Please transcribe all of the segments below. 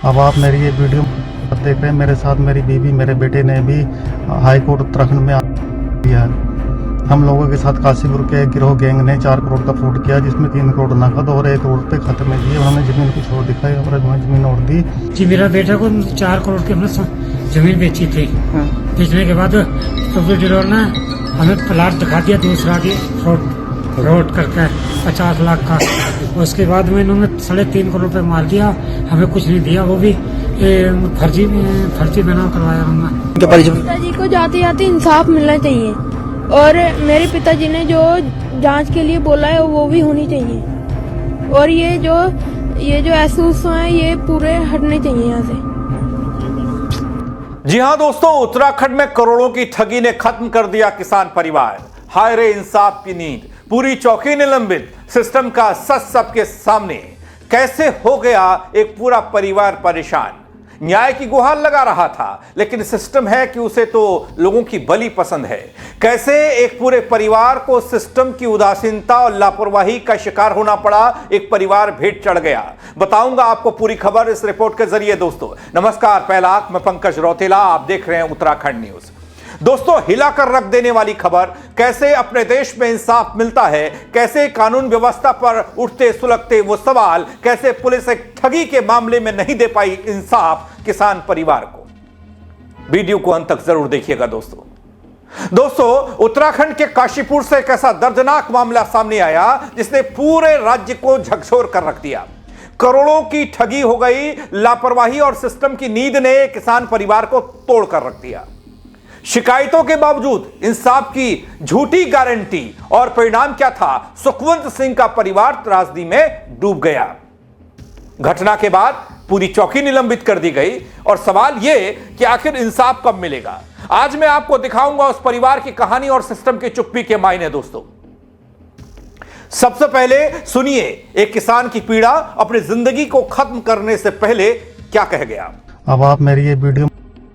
अब आप मेरी ये वीडियो देख रहे हैं, मेरे साथ मेरी बीवी मेरे बेटे ने भी हाई कोर्ट उत्तराखंड में दिया है। हम लोगों के साथ काशीपुर के गिरोह गैंग ने 4 करोड़ का फ्रॉड किया, जिसमें 3 करोड़ नकद और 1 करोड़ रुपए खाते में दिए। उन्होंने जमीन कुछ और दिखाई और जमीन और दी। जी मेरा बेटा को 4 करोड़ की हमने जमीन बेची थी। बेचने के बाद तो ने हमें प्लाट दिखा दिया दूसरा की फ्रॉड करके 50 लाख का। उसके बाद में इन्होंने 3.5 करोड़ रुपए मार दिया, हमें कुछ नहीं दिया, वो भी फर्जी बना करवाया हमने। पिताजी को जाते जाते इंसाफ मिलना चाहिए और मेरे पिताजी ने जो जांच के लिए बोला है वो भी होनी चाहिए और ये जो एसूस हैं ये पूरे हटने चाहिए यहाँ से। जी हां दोस्तों, उत्तराखंड में करोड़ों की ठगी ने खत्म कर दिया किसान परिवार। हाय रे इंसाफ की नींद, पूरी चौकी निलंबित, सिस्टम का सच सबके सामने। कैसे हो गया एक पूरा परिवार परेशान। न्याय की गुहार लगा रहा था, लेकिन सिस्टम है कि उसे तो लोगों की बली पसंद है। कैसे एक पूरे परिवार को सिस्टम की उदासीनता और लापरवाही का शिकार होना पड़ा, एक परिवार भेंट चढ़ गया। बताऊंगा आपको पूरी खबर इस रिपोर्ट के जरिए। दोस्तों नमस्कार, पहला मैं पंकज रौतेला, आप देख रहे हैं उत्तराखंड न्यूज। दोस्तों हिलाकर रख देने वाली खबर, कैसे अपने देश में इंसाफ मिलता है, कैसे कानून व्यवस्था पर उठते सुलगते वो सवाल, कैसे पुलिस एक ठगी के मामले में नहीं दे पाई इंसाफ किसान परिवार को। वीडियो को अंत तक जरूर देखिएगा दोस्तों उत्तराखंड के काशीपुर से एक ऐसा दर्दनाक मामला सामने आया जिसने पूरे राज्य को झकझोर कर रख दिया। करोड़ों की ठगी हो गई, लापरवाही और सिस्टम की नींद ने किसान परिवार को तोड़ कर रख दिया। शिकायतों के बावजूद इंसाफ की झूठी गारंटी और परिणाम क्या था, सुखवंत सिंह का परिवार त्रासदी में डूब गया। घटना के बाद पूरी चौकी निलंबित कर दी गई और सवाल यह कि आखिर इंसाफ कब मिलेगा। आज मैं आपको दिखाऊंगा उस परिवार की कहानी और सिस्टम की चुप्पी के मायने। दोस्तों सबसे पहले सुनिए एक किसान की पीड़ा अपनी जिंदगी को खत्म करने से पहले क्या कह गया। अब आप मेरी ये वीडियो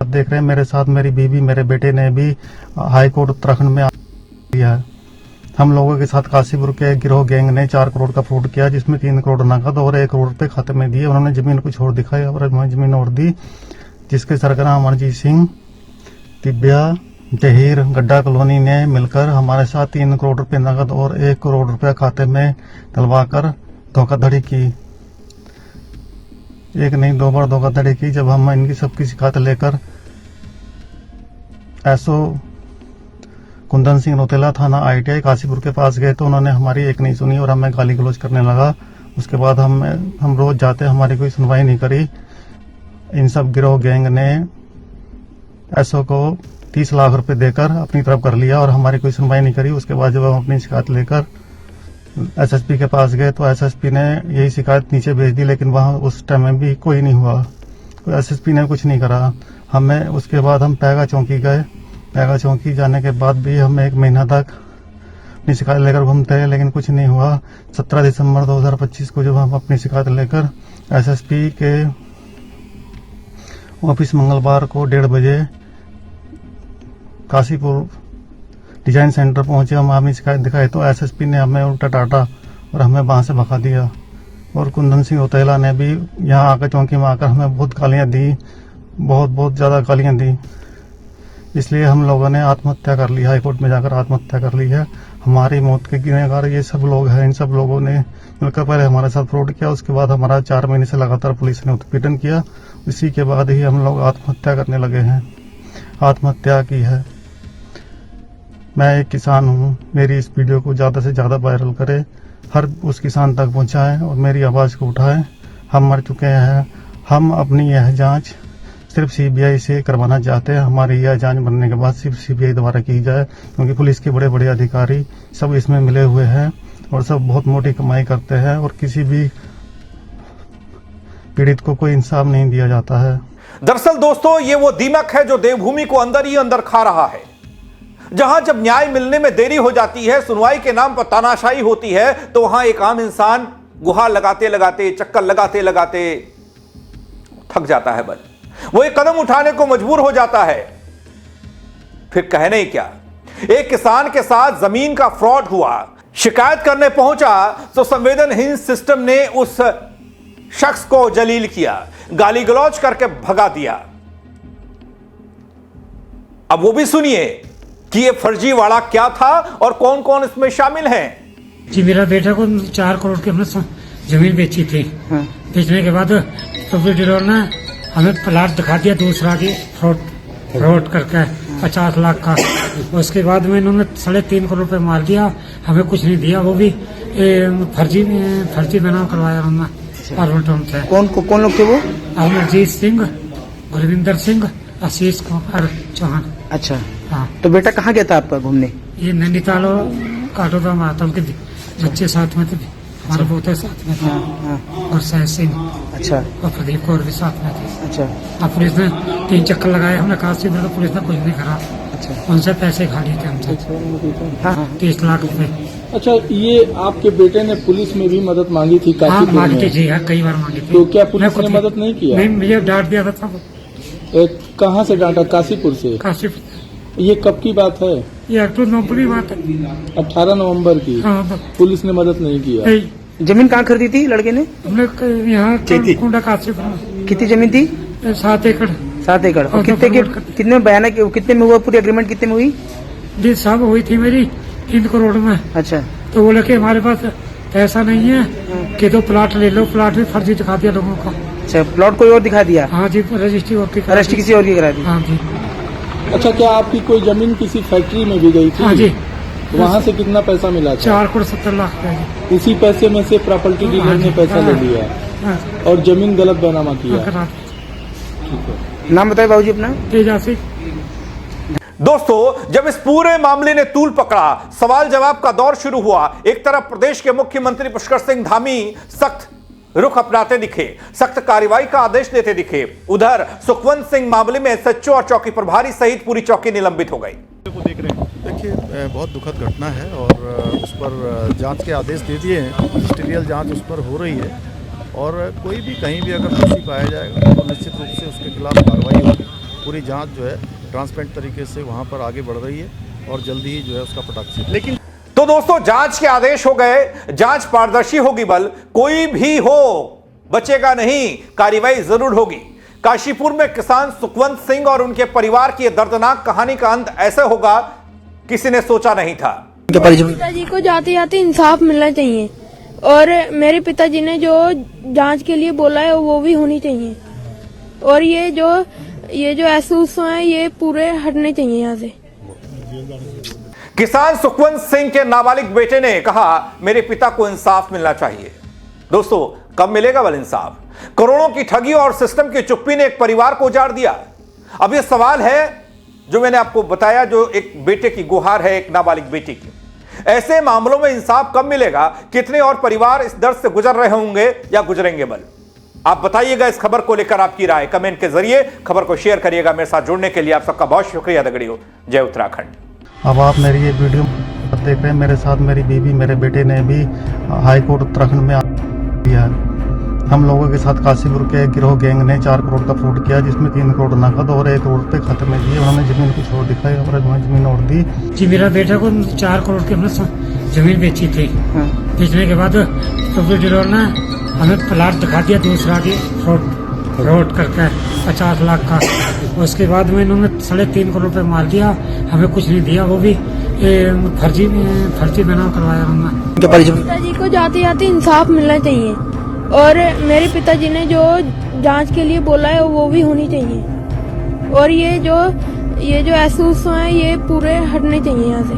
देख रहे हैं, मेरे साथ मेरी बीवी मेरे बेटे ने भी हाई कोर्ट उत्तराखंड में दिया है। हम लोगों के साथ काशीपुर के गिरोह गैंग ने 4 करोड़ का फ्रॉड किया, जिसमें 3 करोड़ नकद और 1 करोड़ रुपए खाते में दिए। उन्होंने जमीन कुछ और दिखाई और जमीन और दी, जिसके सरगना अमरजीत सिंह, तिब्या, जहीर, गड्ढा कॉलोनी ने मिलकर हमारे साथ 3 करोड़ रुपए नकद और 1 करोड़ रुपया खाते में डलवाकर धोखाधड़ी की। एक नहीं 2 बार धोखाधड़ी की। जब हम इनकी सबकी शिकायत लेकर एसओ कुंदन सिंह रौतेला थाना ITI काशीपुर के पास गए तो उन्होंने हमारी एक नहीं सुनी और हमें गाली गलौज करने लगा। उसके बाद हम रोज जाते, हमारी कोई सुनवाई नहीं करी। इन सब गिरोह गैंग ने एसओ को 30 लाख रुपए देकर अपनी तरफ कर लिया और हमारी कोई सुनवाई नहीं करी। उसके बाद जब हम अपनी शिकायत लेकर SSP के पास गए तो SSP ने यही शिकायत नीचे भेज दी, लेकिन वहां उस टाइम में भी कोई नहीं हुआ, SSP ने कुछ नहीं करा हमें। उसके बाद हम पैगा चौकी गए। पैगा चौकी जाने के बाद भी हम 1 महीना तक अपनी शिकायत लेकर घूमते रहे, लेकिन कुछ नहीं हुआ। 17 दिसंबर 2025 को जब हम अपनी शिकायत लेकर SSP के ऑफिस मंगलवार को 1:30 बजे काशीपुर डिजाइन सेंटर पहुंचे, हम अपनी शिकायत दिखाई तो SSP ने हमें उल्टा टाटा और हमें वहां से भगा दिया। और कुंदन सिंह रौतेला ने भी यहाँ आकर चौकी में आकर हमें बहुत गालियां दी, बहुत ज़्यादा गालियां दी। इसलिए हम लोगों ने आत्महत्या कर ली, हाईकोर्ट में जाकर आत्महत्या कर ली है। हमारी मौत के गिरफ्तार ये सब लोग हैं। इन सब लोगों ने मिलकर पहले हमारे साथ फ्रॉड किया, उसके बाद हमारा 4 महीने से लगातार पुलिस ने उत्पीड़न किया। इसी के बाद ही हम लोग आत्महत्या करने लगे हैं, आत्महत्या की है। मैं एक किसान हूँ, मेरी इस वीडियो को ज़्यादा से ज़्यादा वायरल करें, हर उस किसान तक पहुँचाएं और मेरी आवाज़ को उठाएं। हम मर चुके हैं, हम अपनी यह जांच सिर्फ CBI से करवाना चाहते हैं। हमारी यह जांच बनने के बाद सिर्फ CBI द्वारा की जाए, क्योंकि पुलिस के बड़े बड़े अधिकारी सब इसमें मिले हुए हैं और सब बहुत मोटी कमाई करते हैं और किसी भी पीड़ित को कोई इंसाफ नहीं दिया जाता है। दरअसल दोस्तों ये वो दीमक है जो देवभूमि को अंदर ही अंदर खा रहा है। जहां जब न्याय मिलने में देरी हो जाती है, सुनवाई के नाम पर तानाशाही होती है, तो वहां एक आम इंसान गुहार लगाते लगाते, चक्कर लगाते लगाते थक जाता है। बस वो एक कदम उठाने को मजबूर हो जाता है। फिर कहने ही क्या, एक किसान के साथ जमीन का फ्रॉड हुआ, शिकायत करने पहुंचा तो संवेदनहीन सिस्टम ने उस शख्स को जलील किया। गाली गलौज करके भगा दिया। अब वो भी सुनिए कि ये फर्जीवाड़ा क्या था और कौन कौन इसमें शामिल हैं। जी मेरा बेटा को 4 करोड़ की हमने जमीन बेची थी। बेचने के बाद सब्सिडी डीलर ने हमें प्लाट दिखा दिया दूसरा की फ्रॉड करके 50 लाख का। उसके बाद में इन्होंने 3.5 करोड़ रुपए मार दिया, हमें कुछ नहीं दिया। वो भी फर्जी बना करवाया उन्होंने पार्वटन से। कौन लोग थे वो? अमरजीत सिंह, गुरविंदर सिंह, आशीष कुमार चौहान। अच्छा, हाँ। तो बेटा कहाँ गया था आपका घूमने? ये नैनीताल काटोदा माता के बच्चे साथ में थे, हमारे पोते साथ में थे। और सह सिंह, अच्छा, और प्रदीप कौर भी साथ में थे। अच्छा, अब पुलिस ने 3 चक्कर लगाए, हमने काशी में, तो पुलिस ने कुछ नहीं करा। अच्छा, उनसे पैसे खा लिए थे हमसे, हाँ, 30 लाख रुपए। अच्छा, ये आपके बेटे ने पुलिस में भी मदद मांगी थी हाँ काशीपुर मांगी थी में? जी, हाँ कई बार मांगी थी। तो क्या पुलिस मैं ने खुद मदद नहीं किया? नहीं, मुझे डांट दिया था वो। कहाँ से डांटा? काशीपुर से? काशी, ये कब की बात है? ये तो नौकरी बात है। 18 नवंबर की। हाँ, तो पुलिस ने मदद नहीं किया। नहीं, जमीन कहाँ खरीदी थी लड़के ने? हमने यहाँ कुंडा काशीपुर में कितनी जमीन थी? 7 एकड़। 7 एकड़। और और तो कितने में बयाना कितने में हुआ? पूरी एग्रीमेंट कितने में हुई? जी साहब हुई थी मेरी 3 करोड़ में। अच्छा, तो बोले कि हमारे पास पैसा नहीं है कि तो प्लाट ले लो। प्लाट भी फर्जी दिखा दिया लोगों को। अच्छा, प्लॉट कोई और दिखा दिया? हाँ जी, रजिस्ट्री होती रजिस्ट्री किसी और की करा दी? हाँ जी, अच्छा, क्या आपकी कोई जमीन किसी फैक्ट्री में भी गई थी? हाँ जी। वहाँ से कितना पैसा मिला था? 4 करोड़ 70 लाख रुपए। उसी पैसे में से प्रॉपर्टी डीलर ने पैसा ले लिया हाँ, और जमीन गलत बनामा किया। करा नाम बताए बाबूजी अपना? तेजासी। दोस्तों, जब इस पूरे मामले ने तूल पकड़ा, सवाल जवाब का दौर शुरू हुआ। एक तरफ प्रदेश के मुख्यमंत्री पुष्कर सिंह धामी सख्त रुख अपनाते दिखे, सख्त कार्रवाई का आदेश देते दिखे। उधर सुखवंत सिंह मामले में एसएचओ और चौकी प्रभारी सहित पूरी चौकी निलंबित हो गई। देखिए, बहुत दुखद घटना है और उस पर जांच के आदेश दे दिए हैं। मजिस्ट्रियल जांच उस पर हो रही है और कोई भी कहीं भी अगर दोषी पाया जाएगा तो निश्चित रूप से उसके खिलाफ कार्रवाई होगी। पूरी जांच जो है ट्रांसपेरेंट तरीके से वहाँ पर आगे बढ़ रही है और जल्दी ही जो है उसका पटाक्ष। लेकिन तो दोस्तों, जांच के आदेश हो गए, जांच पारदर्शी होगी, बल कोई भी हो बचेगा नहीं, कार्रवाई जरूर होगी। काशीपुर में किसान सुखवंत सिंह और उनके परिवार की दर्दनाक कहानी का अंत ऐसे होगा, किसी ने सोचा नहीं था। पिताजी को जाते जाते इंसाफ मिलना चाहिए और मेरे पिताजी ने जो जांच के लिए बोला है वो भी होनी चाहिए। और ये जो एसूस हैं ये पूरे हटने चाहिए यहाँ से। किसान सुखवंत सिंह के नाबालिग बेटे ने कहा, मेरे पिता को इंसाफ मिलना चाहिए। दोस्तों, कब मिलेगा बल इंसाफ? करोड़ों की ठगी और सिस्टम की चुप्पी ने एक परिवार को उजाड़ दिया। अब यह सवाल है जो मैंने आपको बताया, जो एक बेटे की गुहार है, एक नाबालिग बेटी की। ऐसे मामलों में इंसाफ कब मिलेगा? कितने और परिवार इस दर्द से गुजर रहे होंगे या गुजरेंगे? बल आप बताइएगा। इस खबर को लेकर आपकी राय कमेंट के जरिए खबर को शेयर करिएगा। मेरे साथ जुड़ने के लिए आप सबका बहुत शुक्रिया दगड़ियों। जय उत्तराखंड। अब आप मेरी ये वीडियो देख रहे हैं, मेरे साथ मेरी बीवी मेरे बेटे ने भी हाई कोर्ट उत्तराखंड में दिया है। हम लोगों के साथ काशीपुर के गिरोह गैंग ने 4 करोड़ का फ्रॉड किया, जिसमें 3 करोड़ नकद और 1 करोड़ रुपए खाते में दिए। उन्होंने जमीन कुछ और दिखाई और हमें जमीन और दी। जी मेरा बेटा को 4 करोड़ की हमने जमीन बेची थी। बेचने के बाद सब्सिडी डीलर ने हमें प्लाट दिखा दिया दूसरा की फ्रॉड करके 50 लाख का। उसके बाद में इन्होंने 3.5 करोड़ रुपए मार दिया, हमें कुछ नहीं दिया। वो भी फर्जी बना करवाया उन्होंने। पिताजी को जाते जाते इंसाफ मिलना चाहिए और मेरे पिताजी ने जो जांच के लिए बोला है वो भी होनी चाहिए। और ये जो एसूस हैं ये पूरे हटने चाहिए यहाँ से।